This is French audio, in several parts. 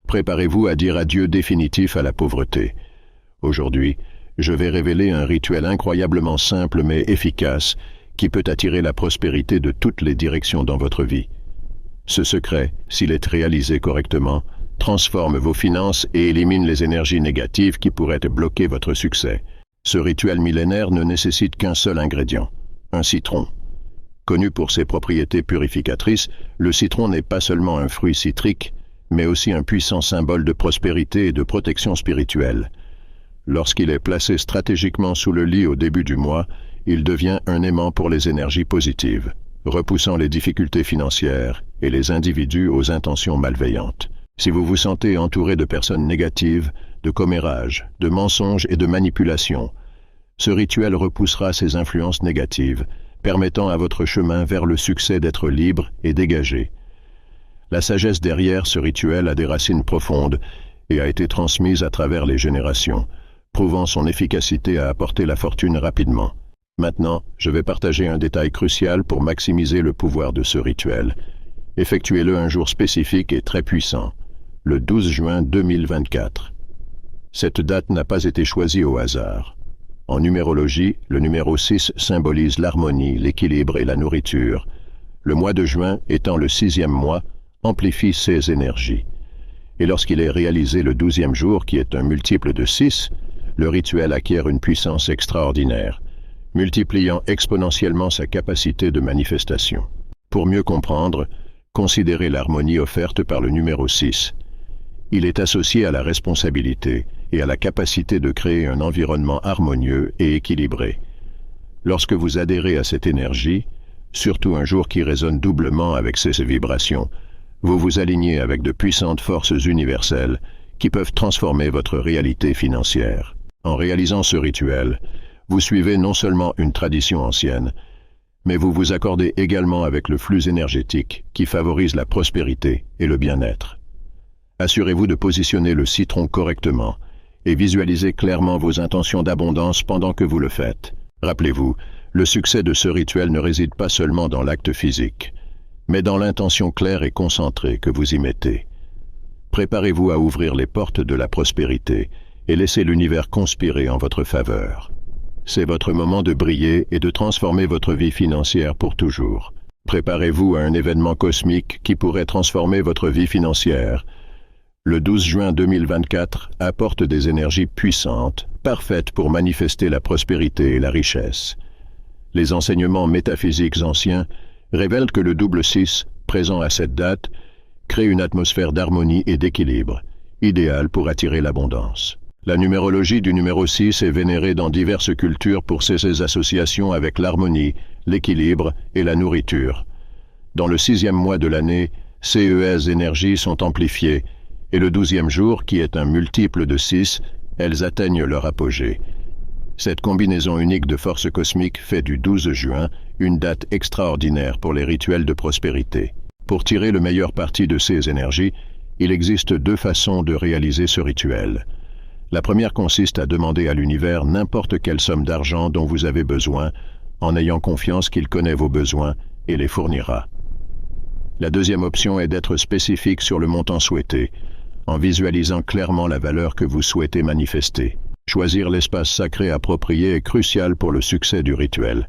Préparez-vous à dire adieu définitif à la pauvreté. Aujourd'hui, je vais révéler un rituel incroyablement simple mais efficace qui peut attirer la prospérité de toutes les directions dans votre vie. Ce secret, s'il est réalisé correctement, transforme vos finances et élimine les énergies négatives qui pourraient bloquer votre succès. Ce rituel millénaire ne nécessite qu'un seul ingrédient, un citron. Connu pour ses propriétés purificatrices, le citron n'est pas seulement un fruit citrique, mais aussi un puissant symbole de prospérité et de protection spirituelle. Lorsqu'il est placé stratégiquement sous le lit au début du mois, il devient un aimant pour les énergies positives, repoussant les difficultés financières et les individus aux intentions malveillantes. Si vous vous sentez entouré de personnes négatives, de commérages, de mensonges et de manipulations, ce rituel repoussera ces influences négatives, permettant à votre chemin vers le succès d'être libre et dégagé. La sagesse derrière ce rituel a des racines profondes et a été transmise à travers les générations, prouvant son efficacité à apporter la fortune rapidement. Maintenant, je vais partager un détail crucial pour maximiser le pouvoir de ce rituel. Effectuez-le un jour spécifique et très puissant, le 12 juin 2024. Cette date n'a pas été choisie au hasard. En numérologie, le numéro 6 symbolise l'harmonie, l'équilibre et la nourriture. Le mois de juin, étant le 6e mois, amplifie ces énergies. Et lorsqu'il est réalisé le 12e jour, qui est un multiple de 6, le rituel acquiert une puissance extraordinaire, multipliant exponentiellement sa capacité de manifestation. Pour mieux comprendre, considérez l'harmonie offerte par le numéro 6. Il est associé à la responsabilité et à la capacité de créer un environnement harmonieux et équilibré. Lorsque vous adhérez à cette énergie, surtout un jour qui résonne doublement avec ces vibrations, vous vous alignez avec de puissantes forces universelles qui peuvent transformer votre réalité financière. En réalisant ce rituel, vous suivez non seulement une tradition ancienne, mais vous vous accordez également avec le flux énergétique qui favorise la prospérité et le bien-être. Assurez-vous de positionner le citron correctement et visualisez clairement vos intentions d'abondance pendant que vous le faites. Rappelez-vous, le succès de ce rituel ne réside pas seulement dans l'acte physique, mais dans l'intention claire et concentrée que vous y mettez. Préparez-vous à ouvrir les portes de la prospérité et laissez l'univers conspirer en votre faveur. C'est votre moment de briller et de transformer votre vie financière pour toujours. Préparez-vous à un événement cosmique qui pourrait transformer votre vie financière. Le 12 juin 2024 apporte des énergies puissantes, parfaites pour manifester la prospérité et la richesse. Les enseignements métaphysiques anciens révèlent que le double 6, présent à cette date, crée une atmosphère d'harmonie et d'équilibre, idéale pour attirer l'abondance. La numérologie du numéro 6 est vénérée dans diverses cultures pour ses associations avec l'harmonie, l'équilibre et la nourriture. Dans le 6e mois de l'année, ces énergies sont amplifiées, et le 12e jour, qui est un multiple de 6, elles atteignent leur apogée. Cette combinaison unique de forces cosmiques fait du 12 juin une date extraordinaire pour les rituels de prospérité. Pour tirer le meilleur parti de ces énergies, il existe 2 façons de réaliser ce rituel. La première consiste à demander à l'univers n'importe quelle somme d'argent dont vous avez besoin, en ayant confiance qu'il connaît vos besoins et les fournira. La deuxième option est d'être spécifique sur le montant souhaité, en visualisant clairement la valeur que vous souhaitez manifester. Choisir l'espace sacré approprié est crucial pour le succès du rituel.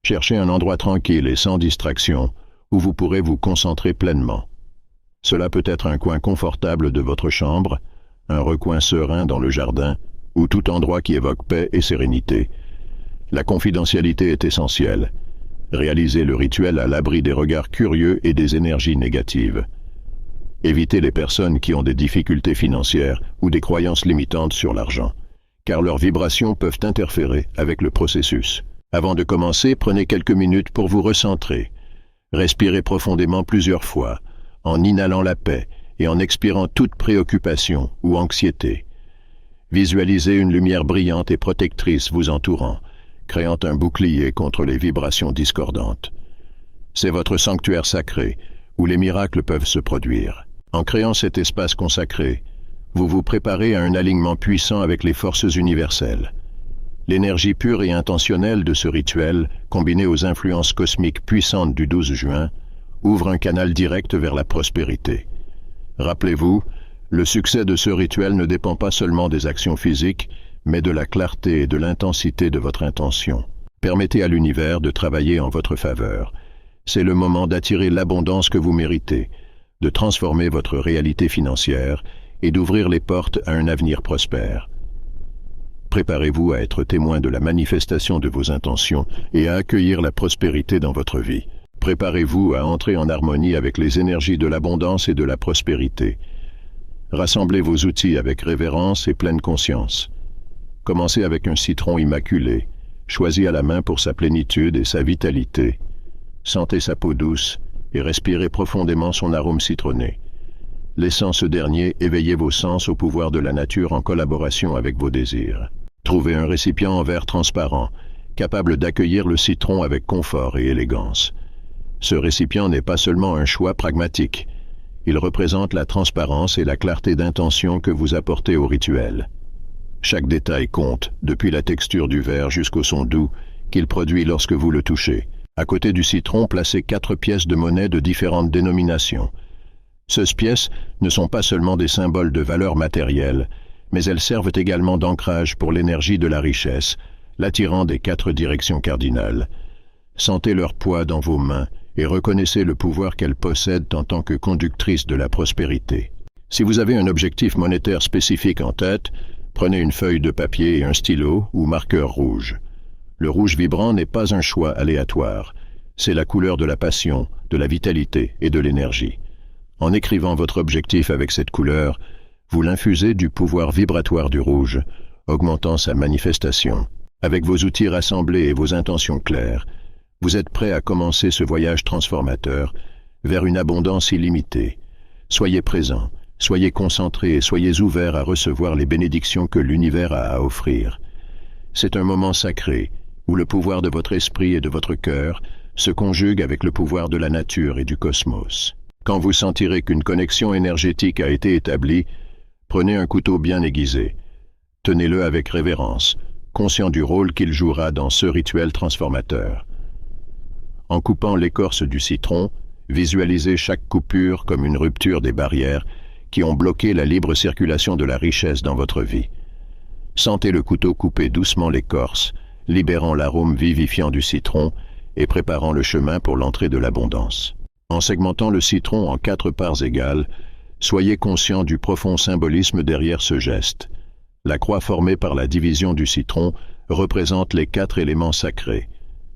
Cherchez un endroit tranquille et sans distraction, où vous pourrez vous concentrer pleinement. Cela peut être un coin confortable de votre chambre, un recoin serein dans le jardin, ou tout endroit qui évoque paix et sérénité. La confidentialité est essentielle. Réalisez le rituel à l'abri des regards curieux et des énergies négatives. Évitez les personnes qui ont des difficultés financières ou des croyances limitantes sur l'argent, car leurs vibrations peuvent interférer avec le processus. Avant de commencer, prenez quelques minutes pour vous recentrer. Respirez profondément plusieurs fois, en inhalant la paix et en expirant toute préoccupation ou anxiété. Visualisez une lumière brillante et protectrice vous entourant, créant un bouclier contre les vibrations discordantes. C'est votre sanctuaire sacré, où les miracles peuvent se produire. En créant cet espace consacré, vous vous préparez à un alignement puissant avec les forces universelles. L'énergie pure et intentionnelle de ce rituel, combinée aux influences cosmiques puissantes du 12 juin, ouvre un canal direct vers la prospérité. Rappelez-vous, Le succès de ce rituel ne dépend pas seulement des actions physiques, mais de la clarté et de l'intensité de votre intention. Permettez à l'univers de travailler en votre faveur. C'est le moment d'attirer l'abondance que vous méritez, de transformer votre réalité financière et d'ouvrir les portes à un avenir prospère. Préparez-vous à être témoin de la manifestation de vos intentions et à accueillir la prospérité dans votre vie. Préparez-vous à entrer en harmonie avec les énergies de l'abondance et de la prospérité. Rassemblez vos outils avec révérence et pleine conscience. Commencez avec un citron immaculé, choisi à la main pour sa plénitude et sa vitalité. Sentez sa peau douce et respirez profondément son arôme citronné. Laissant ce dernier éveiller vos sens au pouvoir de la nature en collaboration avec vos désirs. Trouvez un récipient en verre transparent, capable d'accueillir le citron avec confort et élégance. Ce récipient n'est pas seulement un choix pragmatique, il représente la transparence et la clarté d'intention que vous apportez au rituel. Chaque détail compte, depuis la texture du verre jusqu'au son doux qu'il produit lorsque vous le touchez. À côté du citron, placez 4 pièces de monnaie de différentes dénominations. Ces pièces ne sont pas seulement des symboles de valeur matérielle, mais elles servent également d'ancrage pour l'énergie de la richesse, l'attirant des 4 directions cardinales. Sentez leur poids dans vos mains et reconnaissez le pouvoir qu'elles possèdent en tant que conductrices de la prospérité. Si vous avez un objectif monétaire spécifique en tête, prenez une feuille de papier et un stylo ou marqueur rouge. Le rouge vibrant n'est pas un choix aléatoire, c'est la couleur de la passion, de la vitalité et de l'énergie. En écrivant votre objectif avec cette couleur, vous l'infusez du pouvoir vibratoire du rouge, augmentant sa manifestation. Avec vos outils rassemblés et vos intentions claires, vous êtes prêt à commencer ce voyage transformateur vers une abondance illimitée. Soyez présent, soyez concentré et soyez ouvert à recevoir les bénédictions que l'univers a à offrir. C'est un moment sacré où le pouvoir de votre esprit et de votre cœur se conjugue avec le pouvoir de la nature et du cosmos. Quand vous sentirez qu'une connexion énergétique a été établie, prenez un couteau bien aiguisé. Tenez-le avec révérence, conscient du rôle qu'il jouera dans ce rituel transformateur. En coupant l'écorce du citron, visualisez chaque coupure comme une rupture des barrières qui ont bloqué la libre circulation de la richesse dans votre vie. Sentez le couteau couper doucement l'écorce, libérant l'arôme vivifiant du citron et préparant le chemin pour l'entrée de l'abondance. En segmentant le citron en 4 parts égales, soyez conscient du profond symbolisme derrière ce geste. La croix formée par la division du citron représente les 4 éléments sacrés,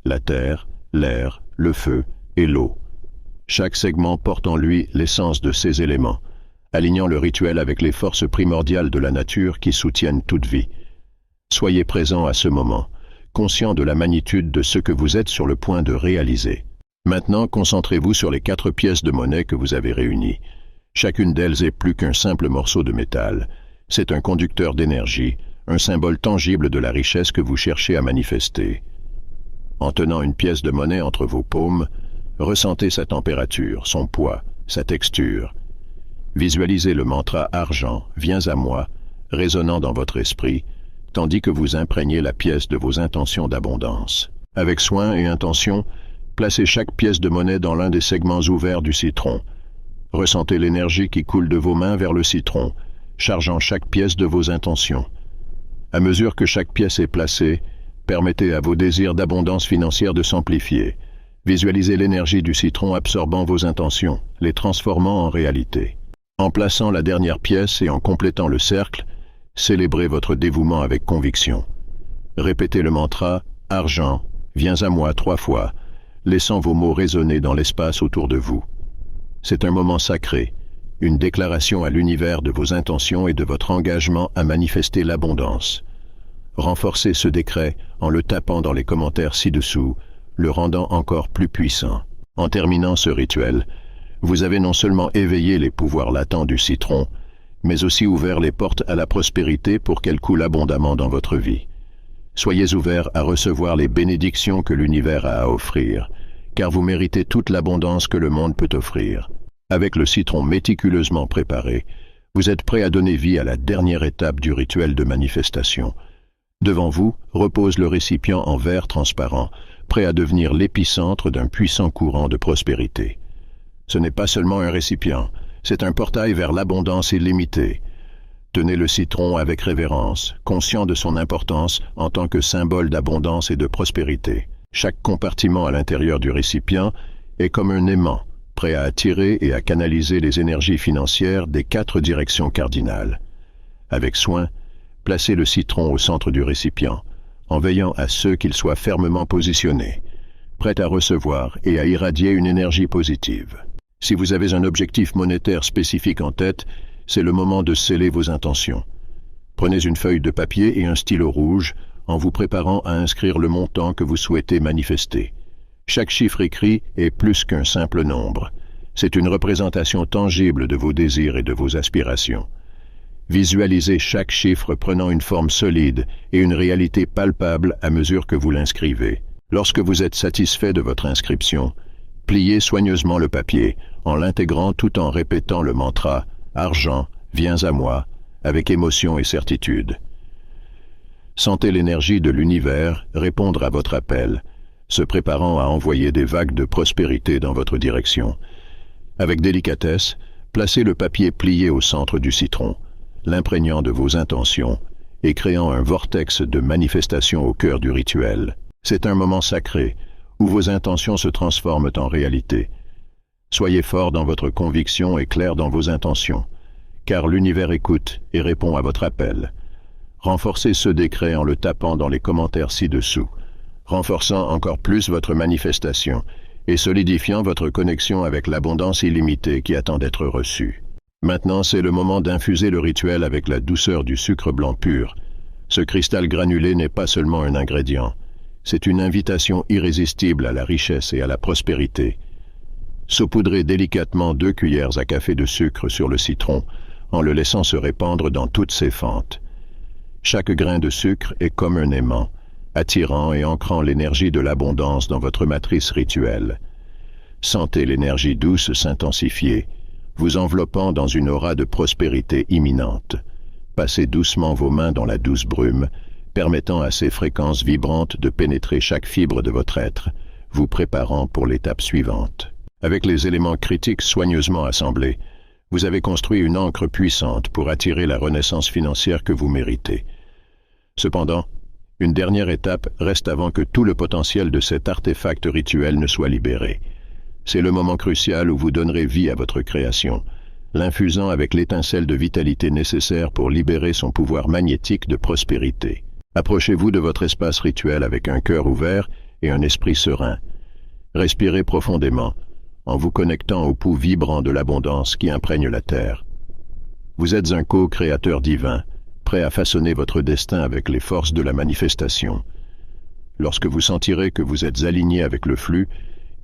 la terre, l'air, le feu et l'eau. Chaque segment porte en lui l'essence de ces éléments, alignant le rituel avec les forces primordiales de la nature qui soutiennent toute vie. Soyez présent à ce moment, conscient de la magnitude de ce que vous êtes sur le point de réaliser. Maintenant, concentrez-vous sur les 4 pièces de monnaie que vous avez réunies. Chacune d'elles est plus qu'un simple morceau de métal. C'est un conducteur d'énergie, un symbole tangible de la richesse que vous cherchez à manifester. En tenant une pièce de monnaie entre vos paumes, ressentez sa température, son poids, sa texture. Visualisez le mantra « Argent, viens à moi » résonnant dans votre esprit, tandis que vous imprégnez la pièce de vos intentions d'abondance. Avec soin et intention, placez chaque pièce de monnaie dans l'un des segments ouverts du citron. Ressentez l'énergie qui coule de vos mains vers le citron, chargeant chaque pièce de vos intentions. À mesure que chaque pièce est placée, permettez à vos désirs d'abondance financière de s'amplifier. Visualisez l'énergie du citron absorbant vos intentions, les transformant en réalité. En plaçant la dernière pièce et en complétant le cercle, célébrez votre dévouement avec conviction. Répétez le mantra « Argent, viens à moi » 3 fois, laissant vos mots résonner dans l'espace autour de vous. C'est un moment sacré, une déclaration à l'univers de vos intentions et de votre engagement à manifester l'abondance. Renforcez ce décret en le tapant dans les commentaires ci-dessous, le rendant encore plus puissant. En terminant ce rituel, vous avez non seulement éveillé les pouvoirs latents du citron, mais aussi ouvert les portes à la prospérité pour qu'elle coule abondamment dans votre vie. Soyez ouverts à recevoir les bénédictions que l'univers a à offrir, car vous méritez toute l'abondance que le monde peut offrir. Avec le citron méticuleusement préparé, vous êtes prêt à donner vie à la dernière étape du rituel de manifestation. Devant vous repose le récipient en verre transparent, prêt à devenir l'épicentre d'un puissant courant de prospérité. Ce n'est pas seulement un récipient, C'est un portail vers l'abondance illimitée. Tenez le citron avec révérence, conscient de son importance en tant que symbole d'abondance et de prospérité. Chaque compartiment à l'intérieur du récipient est comme un aimant, prêt à attirer et à canaliser les énergies financières des 4 directions cardinales. Avec soin, placez le citron au centre du récipient, en veillant à ce qu'il soit fermement positionné, prêt à recevoir et à irradier une énergie positive. Si vous avez un objectif monétaire spécifique en tête, c'est le moment de sceller vos intentions. Prenez une feuille de papier et un stylo rouge en vous préparant à inscrire le montant que vous souhaitez manifester. Chaque chiffre écrit est plus qu'un simple nombre. C'est une représentation tangible de vos désirs et de vos aspirations. Visualisez chaque chiffre prenant une forme solide et une réalité palpable à mesure que vous l'inscrivez. Lorsque vous êtes satisfait de votre inscription, pliez soigneusement le papier en l'intégrant tout en répétant le mantra « Argent, viens à moi » avec émotion et certitude. Sentez l'énergie de l'univers répondre à votre appel, se préparant à envoyer des vagues de prospérité dans votre direction. Avec délicatesse, placez le papier plié au centre du citron, l'imprégnant de vos intentions et créant un vortex de manifestation au cœur du rituel. C'est un moment sacré où vos intentions se transforment en réalité. Soyez fort dans votre conviction et clair dans vos intentions, car l'univers écoute et répond à votre appel. Renforcez ce décret en le tapant dans les commentaires ci-dessous, renforçant encore plus votre manifestation et solidifiant votre connexion avec l'abondance illimitée qui attend d'être reçue. Maintenant, c'est le moment d'infuser le rituel avec la douceur du sucre blanc pur. Ce cristal granulé n'est pas seulement un ingrédient, c'est une invitation irrésistible à la richesse et à la prospérité. Saupoudrez délicatement 2 cuillères à café de sucre sur le citron en le laissant se répandre dans toutes ses fentes. Chaque grain de sucre est comme un aimant, attirant et ancrant l'énergie de l'abondance dans votre matrice rituelle. Sentez l'énergie douce s'intensifier, vous enveloppant dans une aura de prospérité imminente. Passez doucement vos mains dans la douce brume, permettant à ces fréquences vibrantes de pénétrer chaque fibre de votre être, vous préparant pour l'étape suivante. Avec les éléments critiques soigneusement assemblés, vous avez construit une ancre puissante pour attirer la renaissance financière que vous méritez. Cependant, une dernière étape reste avant que tout le potentiel de cet artefact rituel ne soit libéré. C'est le moment crucial où vous donnerez vie à votre création, l'infusant avec l'étincelle de vitalité nécessaire pour libérer son pouvoir magnétique de prospérité. Approchez-vous de votre espace rituel avec un cœur ouvert et un esprit serein. Respirez profondément, en vous connectant au pouls vibrant de l'abondance qui imprègne la terre. Vous êtes un co-créateur divin, prêt à façonner votre destin avec les forces de la manifestation. Lorsque vous sentirez que vous êtes aligné avec le flux,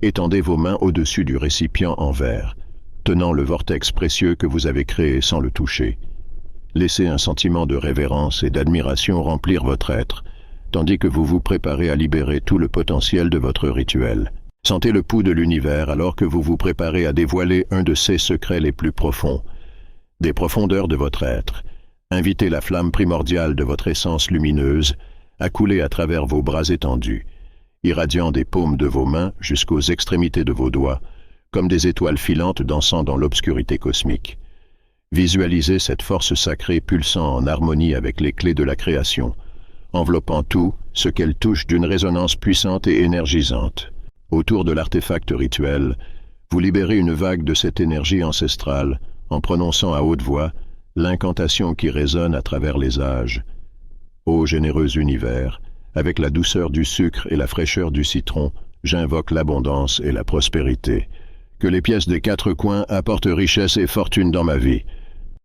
étendez vos mains au-dessus du récipient en verre, tenant le vortex précieux que vous avez créé sans le toucher. Laissez un sentiment de révérence et d'admiration remplir votre être, tandis que vous vous préparez à libérer tout le potentiel de votre rituel. Sentez le pouls de l'univers alors que vous vous préparez à dévoiler un de ses secrets les plus profonds, des profondeurs de votre être. Invitez la flamme primordiale de votre essence lumineuse à couler à travers vos bras étendus, irradiant des paumes de vos mains jusqu'aux extrémités de vos doigts, comme des étoiles filantes dansant dans l'obscurité cosmique. Visualisez cette force sacrée pulsant en harmonie avec les clés de la création, enveloppant tout ce qu'elle touche d'une résonance puissante et énergisante. Autour de l'artefact rituel, vous libérez une vague de cette énergie ancestrale en prononçant à haute voix l'incantation qui résonne à travers les âges. Ô généreux univers, avec la douceur du sucre et la fraîcheur du citron, j'invoque l'abondance et la prospérité. Que les pièces des 4 coins apportent richesse et fortune dans ma vie.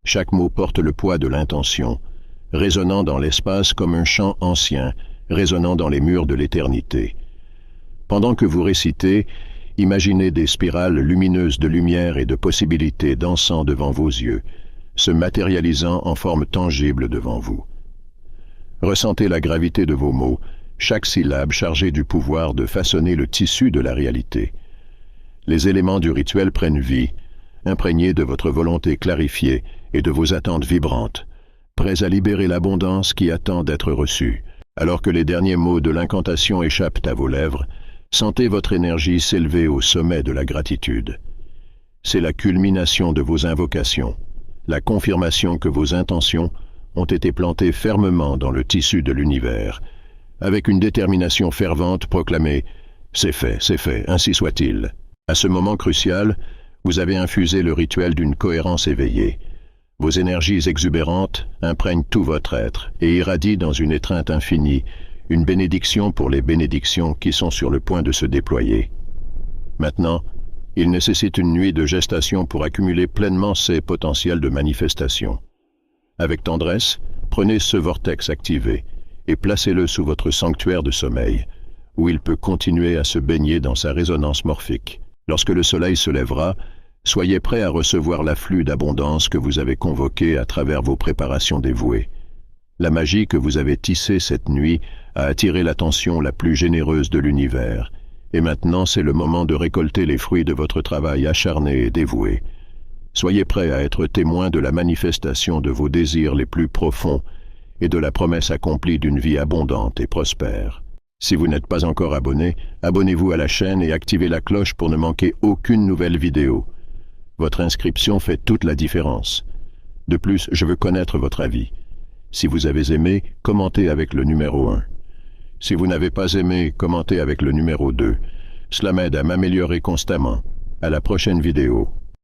Chaque mot porte le poids de l'intention, résonnant dans l'espace comme un chant ancien, résonnant dans les murs de l'éternité. Pendant que vous récitez, imaginez des spirales lumineuses de lumière et de possibilités dansant devant vos yeux, se matérialisant en forme tangible devant vous. Ressentez la gravité de vos mots, chaque syllabe chargée du pouvoir de façonner le tissu de la réalité. Les éléments du rituel prennent vie, imprégnés de votre volonté clarifiée et de vos attentes vibrantes, prêts à libérer l'abondance qui attend d'être reçue. Alors que les derniers mots de l'incantation échappent à vos lèvres, sentez votre énergie s'élever au sommet de la gratitude. C'est la culmination de vos invocations, la confirmation que vos intentions ont été plantées fermement dans le tissu de l'univers. Avec une détermination fervente, proclamez « C'est fait, ainsi soit-il ». À ce moment crucial, vous avez infusé le rituel d'une cohérence éveillée. Vos énergies exubérantes imprègnent tout votre être et irradient dans une étreinte infinie, une bénédiction pour les bénédictions qui sont sur le point de se déployer. Maintenant, il nécessite une nuit de gestation pour accumuler pleinement ces potentiels de manifestation. Avec tendresse, prenez ce vortex activé et placez-le sous votre sanctuaire de sommeil, où il peut continuer à se baigner dans sa résonance morphique. Lorsque le soleil se lèvera, soyez prêts à recevoir l'afflux d'abondance que vous avez convoqué à travers vos préparations dévouées. La magie que vous avez tissée cette nuit a attiré l'attention la plus généreuse de l'univers, et maintenant c'est le moment de récolter les fruits de votre travail acharné et dévoué. Soyez prêts à être témoins de la manifestation de vos désirs les plus profonds et de la promesse accomplie d'une vie abondante et prospère. Si vous n'êtes pas encore abonné, abonnez-vous à la chaîne et activez la cloche pour ne manquer aucune nouvelle vidéo. Votre inscription fait toute la différence. De plus, je veux connaître votre avis. Si vous avez aimé, commentez avec le numéro 1. Si vous n'avez pas aimé, commentez avec le numéro 2. Cela m'aide à m'améliorer constamment. À la prochaine vidéo.